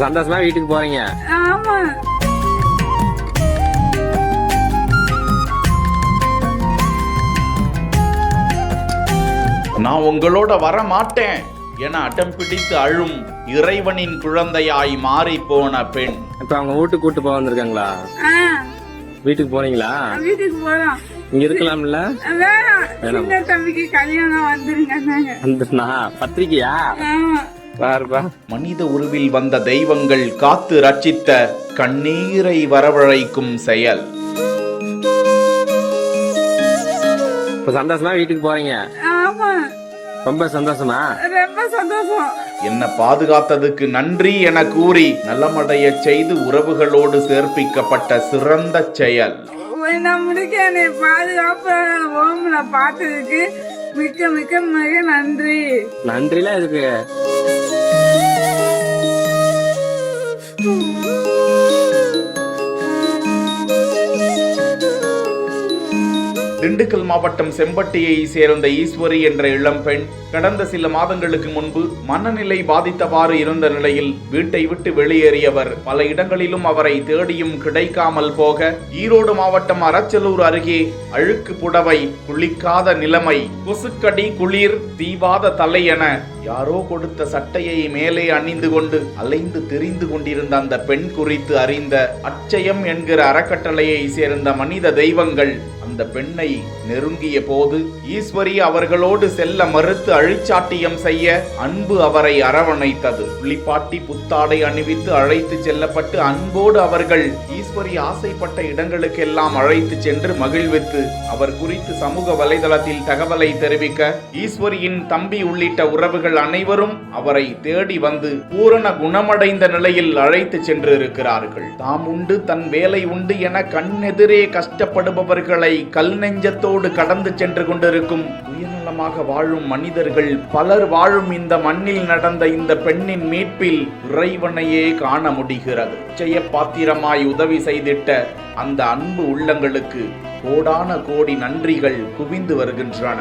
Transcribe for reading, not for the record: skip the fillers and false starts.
சந்தோஷமா வீட்டுக்கு போறீங்க? ஆமா. நான் உங்களோட வர மாட்டேன் என அடம் பிடித்து அழும் இறைவனின் குழந்தையாய் மாறி போன பெண். இப்ப அவங்க வீட்டுக்கு கூட்டு போக வந்திருக்காங்களா? வீட்டுக்கு போறீங்களா? வீட்டுக்கு போறோம். இங்க இருக்கலாம்ல? சின்ன தம்பிக்கு கல்யாணம் வந்துருங்க. பத்திரிக்கையா? பாருப்பா. மனித உருவில் வந்த தெய்வங்கள் காத்து ரட்சித்த கண்ணீரை வரவழைக்கும் செயல். இப்ப சந்தோஷமா வீட்டுக்கு போறீங்க? ஆமா. ரொம்ப சந்தோஷமா? ரொம்ப சந்தோஷம். என்ன பாதுகாத்ததுக்கு நன்றி என கூறி நலமடைய செய்து உறவுகளோடு சேர்ப்பிக்கப்பட்ட சிறந்த செயல். நம்மளுக்கு என்னை பாதுகாப்பு ஓம்ல பார்த்ததுக்கு மிக்க மிக்க மிக நன்றி. நன்றிலாம் இருக்கு. திண்டுக்கல் மாவட்டம் செம்பட்டியை சேர்ந்த ஈஸ்வரி என்ற இளம்பெண் கடந்த சில மாதங்களுக்கு முன்பு மனநிலை பாதித்தவாறு இருந்த நிலையில் வீட்டை விட்டு வெளியேறியவர் பல இடங்களிலும் அவரை தேடியும் கிடைக்காமல் போக ஈரோடு மாவட்டம் அரச்சலூர் அருகே அழுக்கு புடவை, குளிக்காத நிலைமை, கொசுக்கடி, குளிர், தீவாத தலை என யாரோ கொடுத்த சட்டையை மேலே அணிந்து கொண்டு அலைந்து திரிந்து கொண்டிருந்த அந்த பெண் குறித்து அறிந்த அட்சயம் என்கிற அறக்கட்டளையை சேர்ந்த மனித தெய்வங்கள் அந்த பெண்ணை நெருங்கிய போது ஈஸ்வரி அவர்களோடு செல்ல மறுத்து அழிச்சாட்டியம் செய்ய அன்பு அவரை அரவணைத்தது. குளிப்பாட்டி புத்தாடை அணிவித்து அழைத்து செல்லப்பட்டு அன்போடு அவர்கள் ஈஸ்வரி ஆசைப்பட்ட இடங்களுக்கெல்லாம் அழைத்து சென்று மகிழ்வித்து அவர் குறித்து சமூக வலைதளத்தில் தகவலை தெரிவிக்க ஈஸ்வரியின் தம்பி உள்ளிட்ட உறவுகள் அனைவரும் அவரை தேடி வந்து பூரண குணமடைந்த நிலையில் அழைத்து சென்று இருக்கிறார்கள். தாம் உண்டு தன் வேலை உண்டு என கண்ணெதிரே கஷ்டப்படுபவர்களை கல் நெஞ்சத்தோடு கடந்து சென்று கொண்டிருக்கும் சுயநலமாக வாழும் மனிதர்கள் பலர் வாழும் இந்த மண்ணில் நடந்த இந்த பெண்ணின் மீட்பில் இறைவனையே காண முடிகிறது. நிச்சய பாத்திரமாய் உதவி செய்திட்ட அந்த அன்பு உள்ளங்களுக்கு கோடான கோடி நன்றிகள் குவிந்து வருகின்றன.